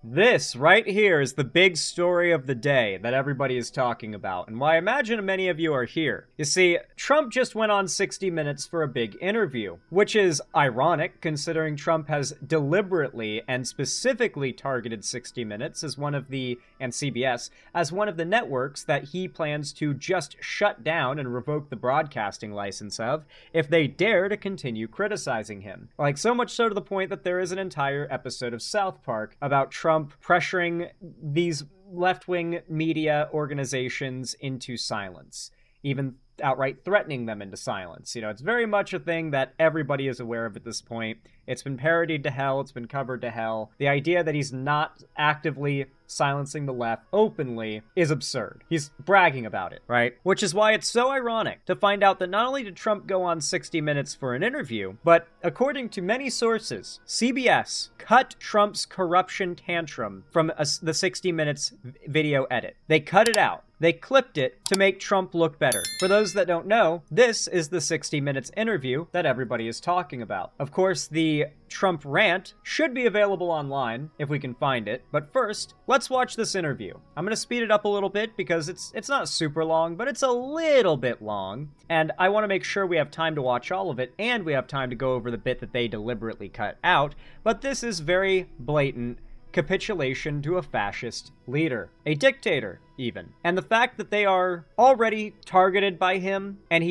This right here is the big story of the day that everybody is talking about, and why I imagine many of you are here. You see, Trump just went on 60 Minutes for a big interview, which is ironic considering Trump has deliberately and specifically targeted 60 Minutes as and CBS, as one of the networks that he plans to just shut down and revoke the broadcasting license of if they dare to continue criticizing him. Like, so much so to the point that there is an entire episode of South Park about Trump pressuring these left-wing media organizations into silence, even outright threatening them into silence. You know, it's very much a thing that everybody is aware of at this point. It's been parodied to hell. It's been covered to hell. The idea that he's not actively silencing the left openly is absurd. He's bragging about it, right? Which is why it's so ironic to find out that not only did Trump go on 60 Minutes for an interview, but according to many sources, CBS cut Trump's corruption tantrum from the 60 Minutes video edit. They cut it out. They clipped it to make Trump look better. For those that don't know, this is the 60 Minutes interview that everybody is talking about. Of course, the Trump rant should be available online if we can find it, but first, let's watch this interview. I'm gonna speed it up a little bit because it's not super long, but it's a little bit long, and I want to make sure we have time to watch all of it, and we have time to go over the bit that they deliberately cut out, but this is very blatant capitulation to a fascist leader, a dictator even. And the fact that they are already targeted by him and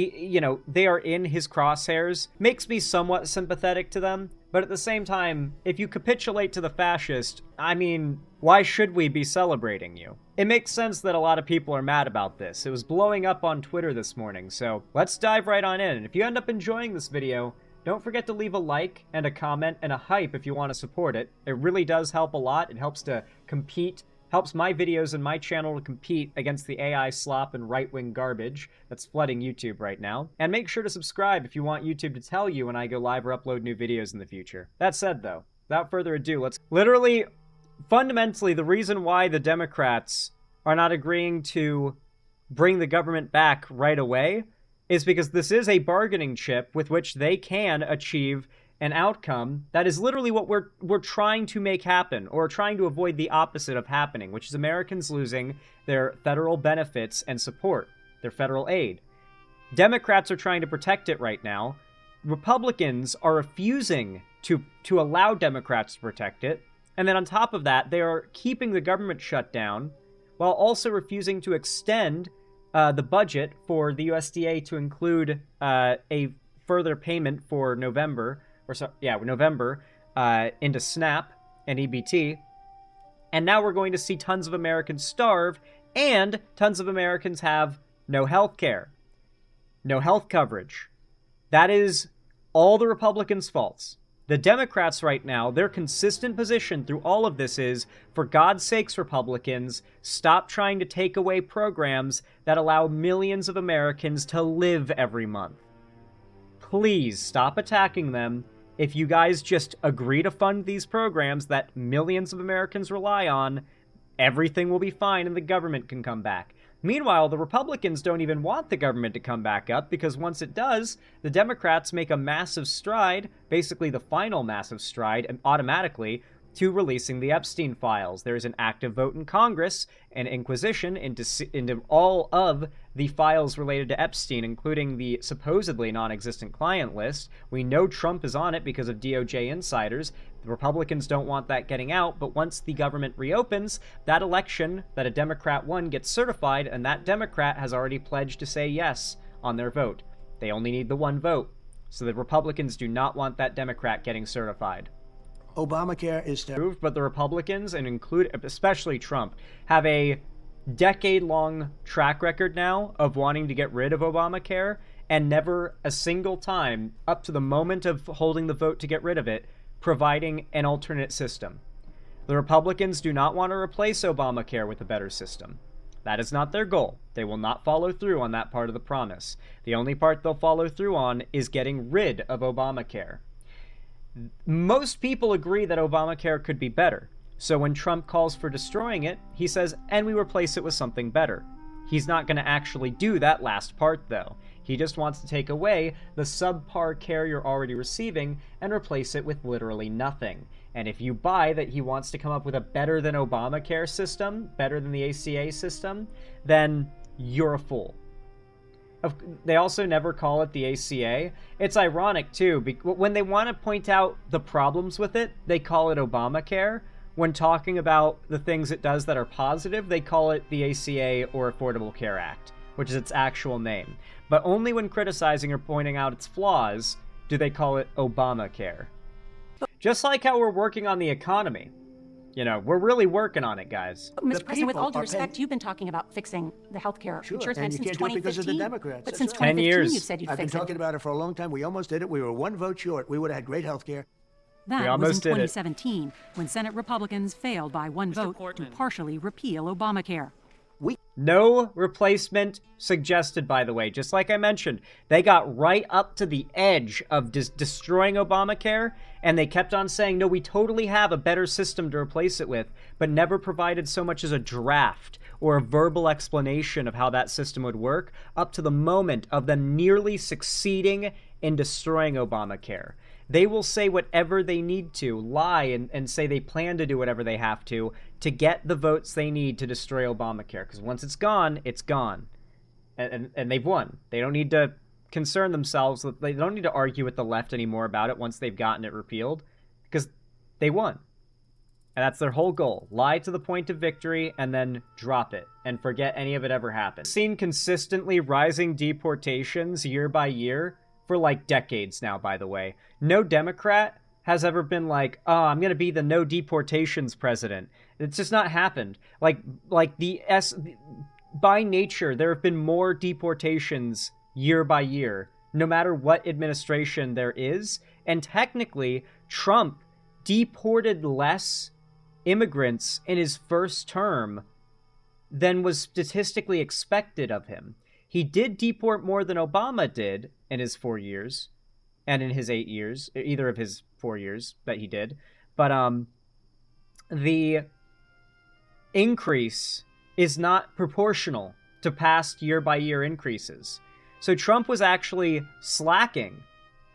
they are in his crosshairs makes me somewhat sympathetic to them. But at the same time, if you capitulate to the fascist, I mean, why should we be celebrating you? It makes sense that a lot of people are mad about this. It was blowing up on Twitter this morning, so let's dive right on in. And if you end up enjoying this video, don't forget to leave a like and a comment and a hype if you want to support it. It really does help a lot. It helps to compete, helps my videos and my channel to compete against the AI slop and right-wing garbage that's flooding YouTube right now. And make sure to subscribe if you want YouTube to tell you when I go live or upload new videos in the future. That said, though, without further ado, let's fundamentally, the reason why the Democrats are not agreeing to bring the government back right away is because this is a bargaining chip with which they can achieve an outcome that is literally what we're trying to make happen, or trying to avoid the opposite of happening, which is Americans losing their federal benefits and support, their federal aid. Democrats are trying to protect it right now. Republicans are refusing to allow Democrats to protect it. And then on top of that, they are keeping the government shut down while also refusing to extend the budget for the USDA to include a further payment for November into SNAP and EBT. And now we're going to see tons of Americans starve, and tons of Americans have no health care, no health coverage. That is all the Republicans' faults. The Democrats right now, their consistent position through all of this is, for God's sakes, Republicans, stop trying to take away programs that allow millions of Americans to live every month. Please stop attacking them. If you guys just agree to fund these programs that millions of Americans rely on, everything will be fine and the government can come back. Meanwhile, the Republicans don't even want the government to come back up, because once it does, the Democrats make a massive stride, basically the final massive stride, and automatically, to releasing the Epstein files. There is an active vote in Congress, an inquisition into all of the files related to Epstein, including the supposedly non-existent client list. We know Trump is on it because of DOJ insiders. The Republicans don't want that getting out, but once the government reopens, that election that a Democrat won gets certified, and that Democrat has already pledged to say yes on their vote. They only need the one vote. So the Republicans do not want that Democrat getting certified. Obamacare is approved, but the Republicans, and especially Trump, have a decade-long track record now of wanting to get rid of Obamacare, and never a single time, up to the moment of holding the vote to get rid of it, providing an alternate system. The Republicans do not want to replace Obamacare with a better system. That is not their goal. They will not follow through on that part of the promise. The only part they'll follow through on is getting rid of Obamacare. Most people agree that Obamacare could be better. So when Trump calls for destroying it, he says, and we replace it with something better. He's not going to actually do that last part, though. He just wants to take away the subpar care you're already receiving and replace it with literally nothing. And if you buy that he wants to come up with a better than Obamacare system, better than the ACA system, then you're a fool. They also never call it the ACA. It's ironic, too, when they want to point out the problems with it, they call it Obamacare. When talking about the things it does that are positive, they call it the ACA or Affordable Care Act, which is its actual name. But only when criticizing or pointing out its flaws do they call it Obamacare. Just like how we're working on the economy. You know, we're really working on it, guys. Mr. President, with all due respect, you've been talking about fixing the healthcare insurance and you since can't do it 2015. because of the Democrats. But That's since right. 10 years. you've said you'd I've been fix it. talking about it for a long time. We almost did it. We were one vote short. We would have had great health care. We That almost was in did it. 2017, when Senate Republicans failed by one vote to partially repeal Obamacare. No replacement suggested, by the way. Just like I mentioned, they got right up to the edge of destroying Obamacare, and they kept on saying, no, we totally have a better system to replace it with, but never provided so much as a draft or a verbal explanation of how that system would work up to the moment of them nearly succeeding in destroying Obamacare. They will say whatever they need to, lie and say they plan to do whatever they have to get the votes they need to destroy Obamacare. Because once it's gone, it's gone. And they've won. They don't need to concern themselves. They don't need to argue with the left anymore about it once they've gotten it repealed. Because they won. And that's their whole goal. Lie to the point of victory and then drop it and forget any of it ever happened. Seen consistently rising deportations year by year for like decades now, by the way. No Democrat has ever been like, oh, I'm going to be the no deportations president. It's just not happened. Like by nature, there have been more deportations year by year, no matter what administration there is. And technically, Trump deported less immigrants in his first term than was statistically expected of him. He did deport more than Obama did in his 4 years and in his 8 years, either of his 4 years that he did. But the increase is not proportional to past year-by-year increases. So Trump was actually slacking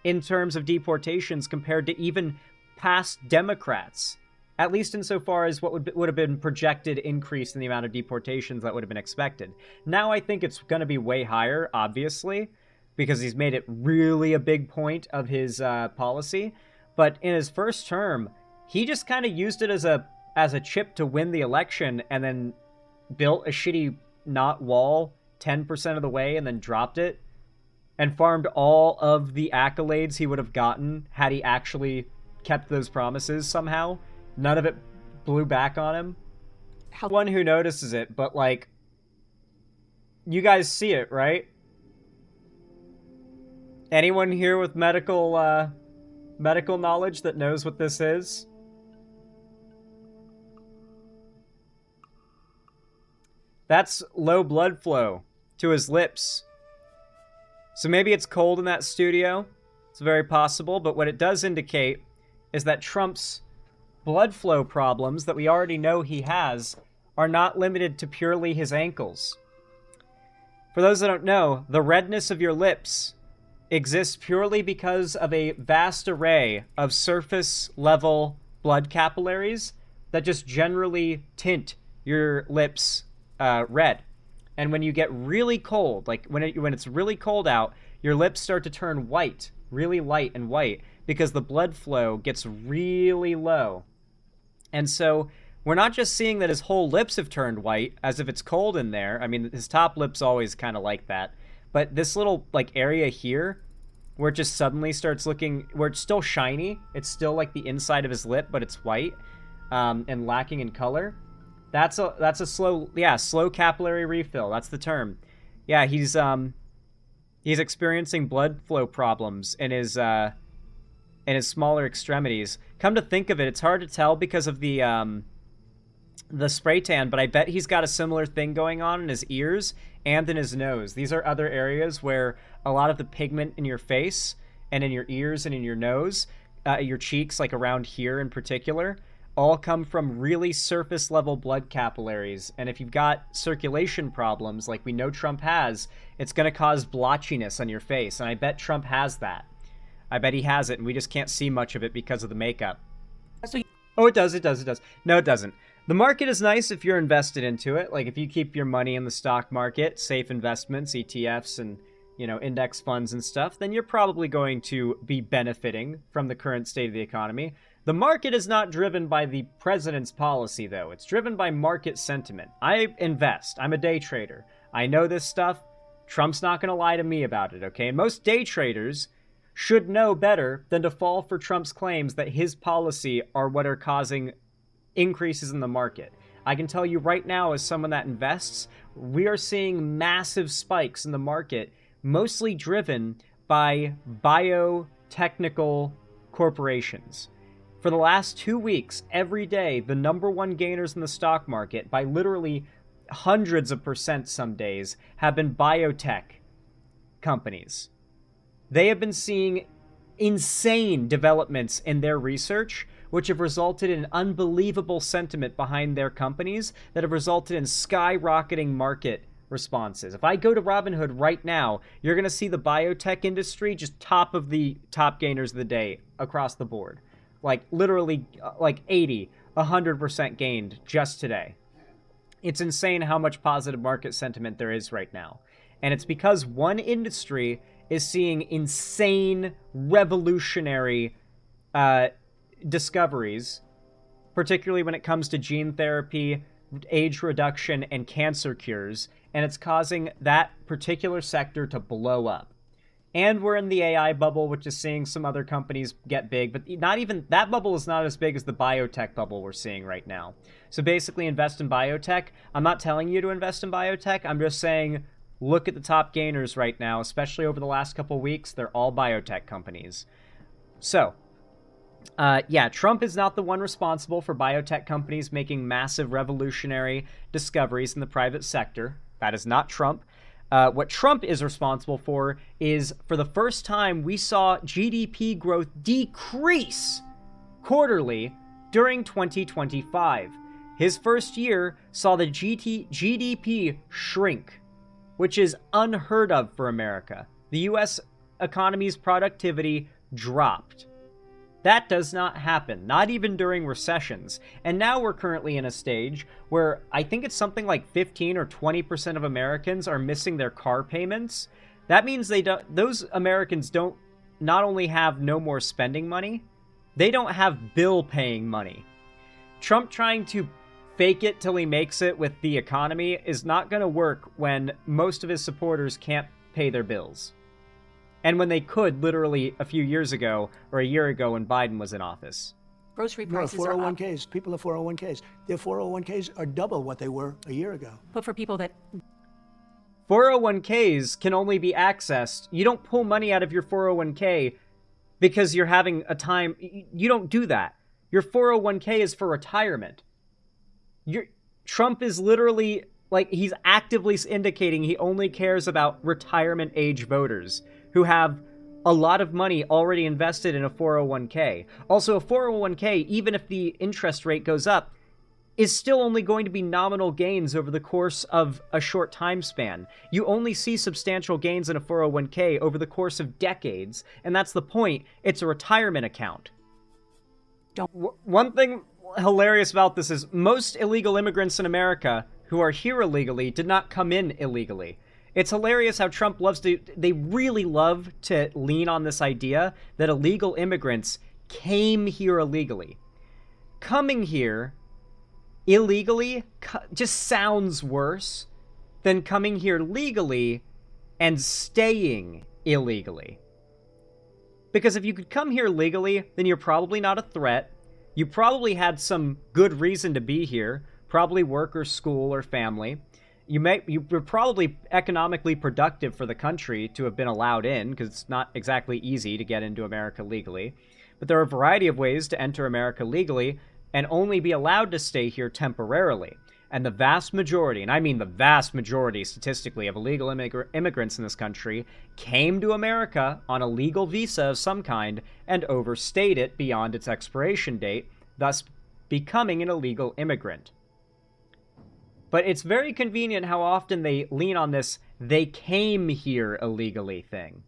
in terms of deportations compared to even past Democrats, at least insofar as what would have been projected increase in the amount of deportations that would have been expected. Now I think it's going to be way higher, obviously, because he's made it really a big point of his policy. But in his first term, he just kind of used it as a chip to win the election and then built a shitty knot wall 10% of the way and then dropped it and farmed all of the accolades he would have gotten had he actually kept those promises somehow. None of it blew back on him. One who notices it, but like, you guys see it, right? Anyone here with medical knowledge that knows what this is? That's low blood flow to his lips. So maybe it's cold in that studio. It's very possible, but what it does indicate is that Trump's blood flow problems that we already know he has are not limited to purely his ankles. For those that don't know, the redness of your lips exists purely because of a vast array of surface-level blood capillaries that just generally tint your lips red. And when you get really cold, like when it's really cold out, your lips start to turn white, really light and white, because the blood flow gets really low. And so we're not just seeing that his whole lips have turned white as if it's cold in there. I mean, his top lip's always kind of like that. But this little like area here where it just suddenly starts looking, where it's still shiny, it's still like the inside of his lip, but it's white and lacking in color. That's a slow capillary refill. That's the term. Yeah, he's experiencing blood flow problems in his smaller extremities. Come to think of it, it's hard to tell because of the spray tan, but I bet he's got a similar thing going on in his ears and in his nose. These are other areas where a lot of the pigment in your face and in your ears and in your nose, your cheeks, like around here in particular, all come from really surface level blood capillaries. And if you've got circulation problems like we know Trump has, it's going to cause blotchiness on your face. And I bet Trump has that. I bet he has it, and we just can't see much of it because of the makeup. So Oh, it does. No, it doesn't. The market is nice if you're invested into it. Like if you keep your money in the stock market, safe investments, ETFs, and index funds and stuff, then you're probably going to be benefiting from the current state of the economy. The market is not driven by the president's policy, though. It's driven by market sentiment. I invest. I'm a day trader. I know this stuff. Trump's not going to lie to me about it, okay? And most day traders should know better than to fall for Trump's claims that his policy are what are causing increases in the market. I can tell you right now, as someone that invests, we are seeing massive spikes in the market, mostly driven by biotechnical corporations. For the last 2 weeks, every day, the number one gainers in the stock market, by literally hundreds of percent some days, have been biotech companies. They have been seeing insane developments in their research, which have resulted in unbelievable sentiment behind their companies that have resulted in skyrocketing market responses. If I go to Robinhood right now, you're going to see the biotech industry just top of the top gainers of the day across the board. Like literally like 80, 100% gained just today. It's insane how much positive market sentiment there is right now. And it's because one industry is seeing insane, revolutionary discoveries, particularly when it comes to gene therapy, age reduction, and cancer cures, and it's causing that particular sector to blow up. And we're in the AI bubble, which is seeing some other companies get big, but not even that bubble is not as big as the biotech bubble we're seeing right now. So basically invest in biotech. I'm not telling you to invest in biotech. I'm just saying look at the top gainers right now, especially over the last couple weeks. They're all biotech companies. So, yeah, Trump is not the one responsible for biotech companies making massive revolutionary discoveries in the private sector. That is not Trump. What Trump is responsible for is, for the first time, we saw GDP growth decrease quarterly during 2025. His first year saw the GDP shrink, which is unheard of for America. The U.S. economy's productivity dropped. That does not happen, not even during recessions. And now we're currently in a stage where I think it's something like 15 or 20% of Americans are missing their car payments. That means those Americans don't not only have no more spending money, they don't have bill paying money. Trump trying to fake it till he makes it with the economy is not going to work when most of his supporters can't pay their bills. And when they could, literally a few years ago or a year ago when Biden was in office. Grocery prices are up. 401ks. People have 401ks. Their 401ks are double what they were a year ago. But for people that 401ks can only be accessed. You don't pull money out of your 401k because you're having a time. You don't do that. Your 401k is for retirement. Trump is literally, like, he's actively indicating he only cares about retirement age voters who have a lot of money already invested in a 401k. Also, a 401k, even if the interest rate goes up, is still only going to be nominal gains over the course of a short time span. You only see substantial gains in a 401k over the course of decades, and that's the point. It's a retirement account. One thing hilarious about this is most illegal immigrants in America who are here illegally did not come in illegally. It's hilarious how Trump they really love to lean on this idea that illegal immigrants came here illegally. Coming here illegally just sounds worse than coming here legally and staying illegally. Because if you could come here legally, then you're probably not a threat. You probably had some good reason to be here, probably work or school or family. You were probably economically productive for the country to have been allowed in, because it's not exactly easy to get into America legally. But there are a variety of ways to enter America legally and only be allowed to stay here temporarily. And the vast majority, and I mean the vast majority statistically, of illegal immigrants in this country came to America on a legal visa of some kind and overstayed it beyond its expiration date, thus becoming an illegal immigrant. But it's very convenient how often they lean on this "they came here illegally" thing.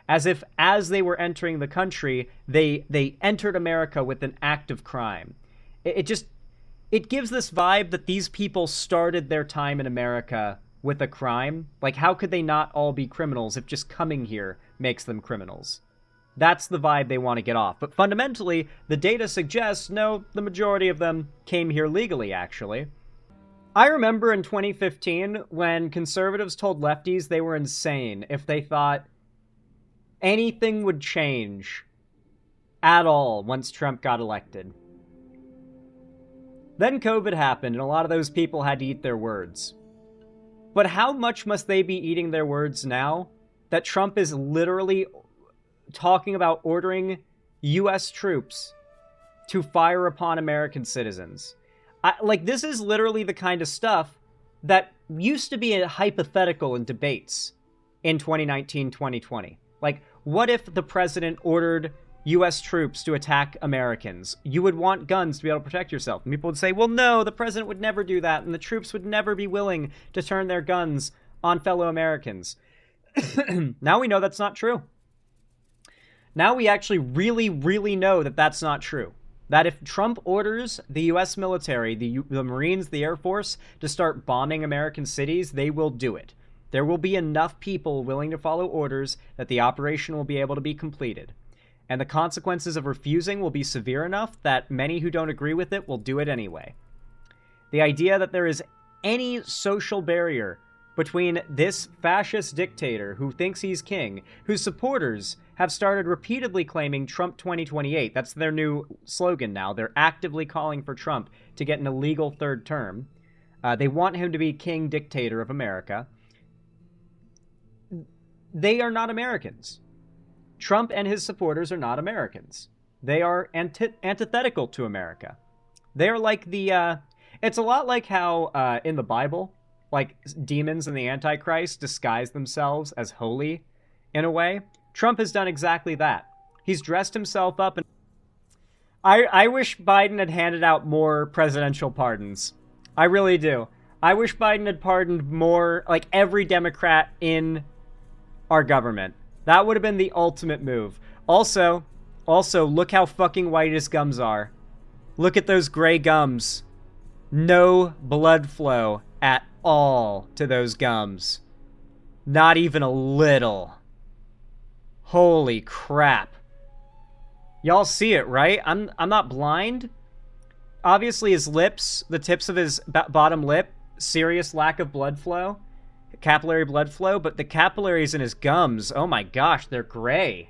As if as they were entering the country, they entered America with an act of crime. it gives this vibe that these people started their time in America with a crime. Like, how could they not all be criminals if just coming here makes them criminals? That's the vibe they want to get off. But fundamentally, the data suggests, no, the majority of them came here legally, actually. I remember in 2015 when conservatives told lefties they were insane if they thought anything would change at all once Trump got elected. Then COVID happened, and a lot of those people had to eat their words. But how much must they be eating their words now that Trump is literally talking about ordering U.S. troops to fire upon American citizens? Like, this is literally the kind of stuff that used to be a hypothetical in debates in 2019, 2020. Like, what if the president ordered U.S. troops to attack Americans? You would want guns to be able to protect yourself. And people would say, well, no, the president would never do that, and the troops would never be willing to turn their guns on fellow Americans. Now we know that's not true. Now we actually really, really know that that's not true. That if Trump orders the U.S. military, the Marines, the Air Force, to start bombing American cities, they will do it. There will be enough people willing to follow orders that the operation will be able to be completed. And the consequences of refusing will be severe enough that many who don't agree with it will do it anyway. The idea that there is any social barrier between this fascist dictator who thinks he's king, whose supporters have started repeatedly claiming Trump 2028, that's their new slogan now, they're actively calling for Trump to get an illegal third term. They want him to be king dictator of America. They are not Americans. Trump and his supporters are not Americans. They are antithetical to America. They're like the, it's a lot like how in the Bible, like demons and the Antichrist disguise themselves as holy in a way. Trump has done exactly that. He's dressed himself up. And I wish Biden had handed out more presidential pardons. I really do. I wish Biden had pardoned more, like every Democrat in our government. That would have been the ultimate move. Also, look how fucking white his gums are. Look at those gray gums. No blood flow at all to those gums. Not even a little. Holy crap. Y'all see it, right? I'm not blind. Obviously his lips, the tips of his bottom lip, serious lack of blood flow. Capillary blood flow, but the capillaries in his gums, oh my gosh, they're gray.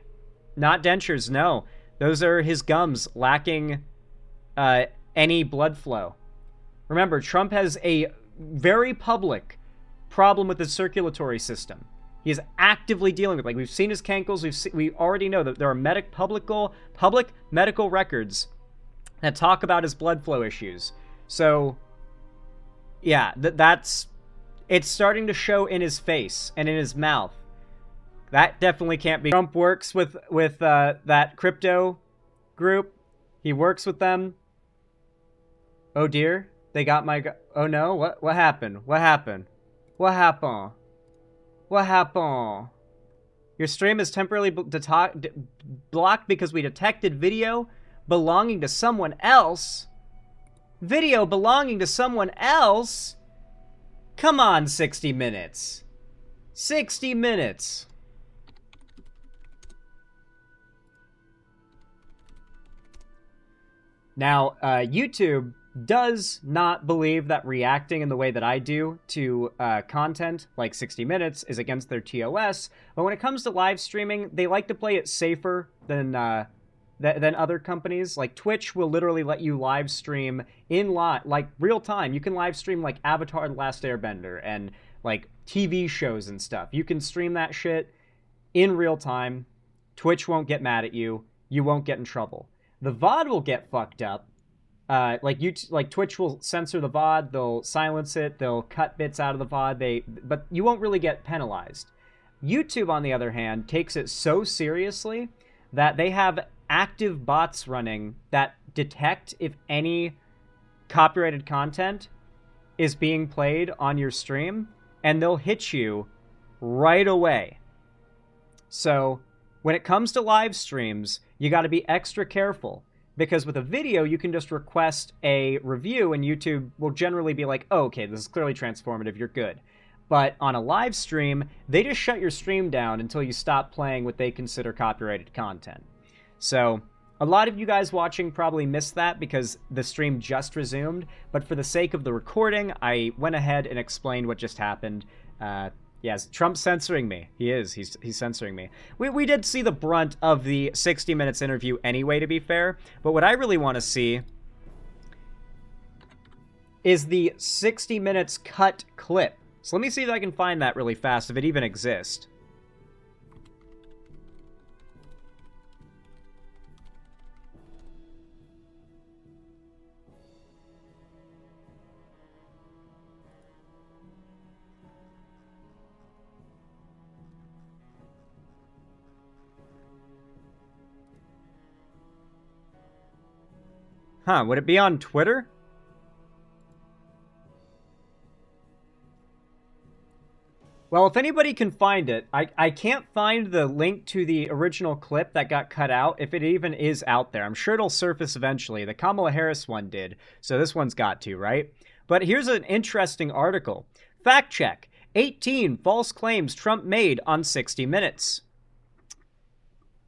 Not dentures, no. Those are his gums lacking any blood flow. Remember, Trump has a very public problem with the circulatory system. He is actively dealing with, like, we've seen his cankles, we already know that there are public medical records that talk about his blood flow issues. So, yeah, it's starting to show in his face and in his mouth. That definitely can't be. Trump works with that crypto group. He works with them. Oh dear, they got my. Oh no, what happened? What happened? What happened? What happened? Your stream is temporarily blocked because we detected video belonging to someone else. Video belonging to someone else. Come on, 60 minutes. 60 minutes. Now, YouTube does not believe that reacting in the way that I do to content like 60 Minutes is against their TOS, but when it comes to live streaming, they like to play it safer than other companies. Like Twitch will literally let you live stream in like real time. You can live stream like Avatar: The Last Airbender and like TV shows and stuff. You can stream that shit in real time. Twitch won't get mad at you. You won't get in trouble. The VOD will get fucked up. Like Twitch will censor the VOD. They'll silence it. They'll cut bits out of the VOD. But you won't really get penalized. YouTube, on the other hand, takes it so seriously that they have active bots running that detect if any copyrighted content is being played on your stream, and they'll hit you right away. So when it comes to live streams, you got to be extra careful. Because with a video, you can just request a review, and YouTube will generally be like, oh, okay, this is clearly transformative, you're good. But on a live stream, they just shut your stream down until you stop playing what they consider copyrighted content. So a lot of you guys watching probably missed that because the stream just resumed, but for the sake of the recording, I went ahead and explained what just happened. Yes, Trump's censoring me. He's censoring me. We did see the brunt of the 60 Minutes interview anyway, to be fair, but what I really want to see is the 60 Minutes cut clip. So let me see if I can find that really fast, if it even exists. Huh, would it be on Twitter? Well, if anybody can find it, I can't find the link to the original clip that got cut out, if it even is out there. I'm sure it'll surface eventually. The Kamala Harris one did, so this one's got to, right? But here's an interesting article. Fact check. 18 false claims Trump made on 60 Minutes.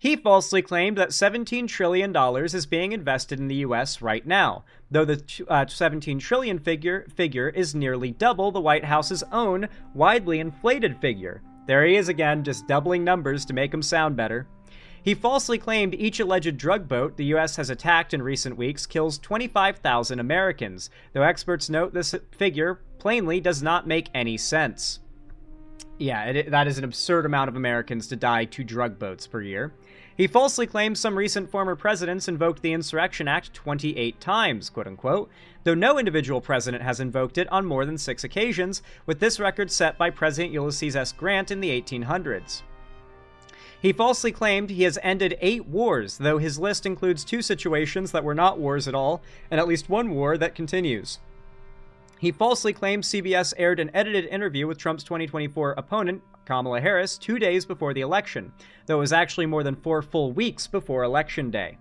He falsely claimed that $17 trillion is being invested in the U.S. right now, though the $17 trillion figure is nearly double the White House's own widely inflated figure. There he is again, just doubling numbers to make him sound better. He falsely claimed each alleged drug boat the U.S. has attacked in recent weeks kills 25,000 Americans, though experts note this figure plainly does not make any sense. Yeah, that is an absurd amount of Americans to die to drug boats per year. He falsely claimed some recent former presidents invoked the Insurrection Act 28 times, quote-unquote, though no individual president has invoked it on more than 6 occasions, with this record set by President Ulysses S. Grant in the 1800s. He falsely claimed he has ended 8 wars, though his list includes 2 situations that were not wars at all, and at least 1 war that continues. He falsely claimed CBS aired an edited interview with Trump's 2024 opponent, Kamala Harris, 2 days before the election, though it was actually more than 4 full weeks before Election Day.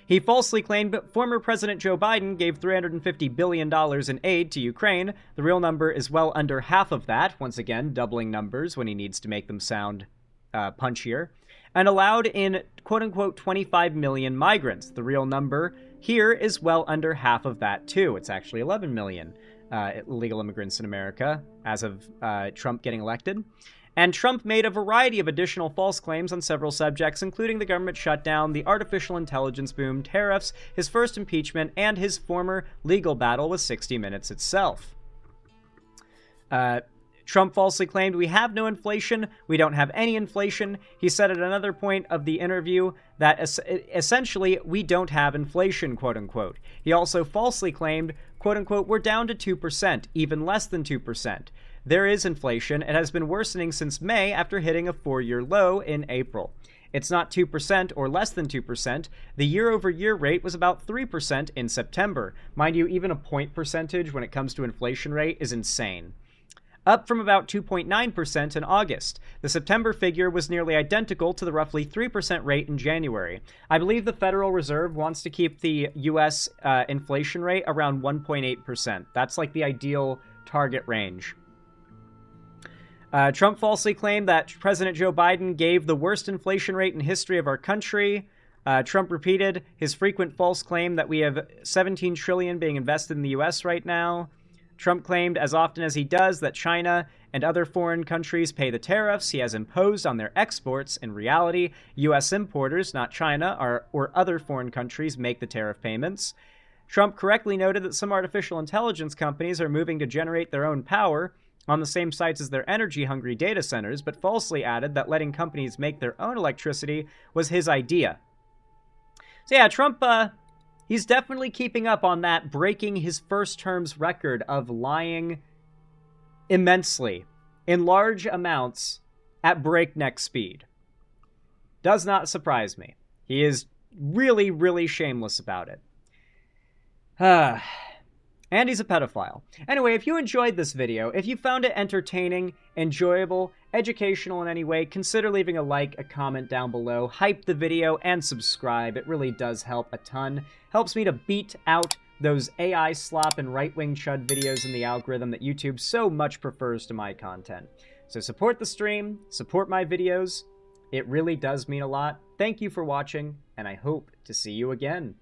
He falsely claimed former President Joe Biden gave $350 billion in aid to Ukraine. The real number is well under half of that, once again, doubling numbers when he needs to make them sound punchier, and allowed in quote-unquote 25 million migrants. The real number here is well under half of that, too. It's actually 11 million illegal immigrants in America as of Trump getting elected. And Trump made a variety of additional false claims on several subjects, including the government shutdown, the artificial intelligence boom, tariffs, his first impeachment, and his former legal battle with 60 Minutes itself. Trump falsely claimed, we have no inflation, we don't have any inflation. He said at another point of the interview that essentially we don't have inflation, quote-unquote. He also falsely claimed, quote-unquote, we're down to 2%, even less than 2%. There is inflation. It has been worsening since May after hitting a 4-year low in April. It's not 2% or less than 2%. The year-over-year rate was about 3% in September. Mind you, even a point percentage when it comes to inflation rate is insane. Up from about 2.9% in August. The September figure was nearly identical to the roughly 3% rate in January. I believe the Federal Reserve wants to keep the U.S. Inflation rate around 1.8%. That's like the ideal target range. Trump falsely claimed that President Joe Biden gave the worst inflation rate in history of our country. Trump repeated his frequent false claim that we have $17 trillion being invested in the U.S. right now. Trump claimed as often as he does that China and other foreign countries pay the tariffs he has imposed on their exports. In reality, U.S. importers, not China, or other foreign countries, make the tariff payments. Trump correctly noted that some artificial intelligence companies are moving to generate their own power on the same sites as their energy-hungry data centers, but falsely added that letting companies make their own electricity was his idea. So yeah, Trump, he's definitely keeping up on that, breaking his first term's record of lying immensely, in large amounts, at breakneck speed. Does not surprise me. He is really, really shameless about it. And he's a pedophile. Anyway, if you enjoyed this video, if you found it entertaining, enjoyable, educational in any way, consider leaving a like, a comment down below, hype the video, and subscribe. It really does help a ton. Helps me to beat out those AI slop and right-wing chud videos in the algorithm that YouTube so much prefers to my content. So support the stream, support my videos. It really does mean a lot. Thank you for watching, and I hope to see you again.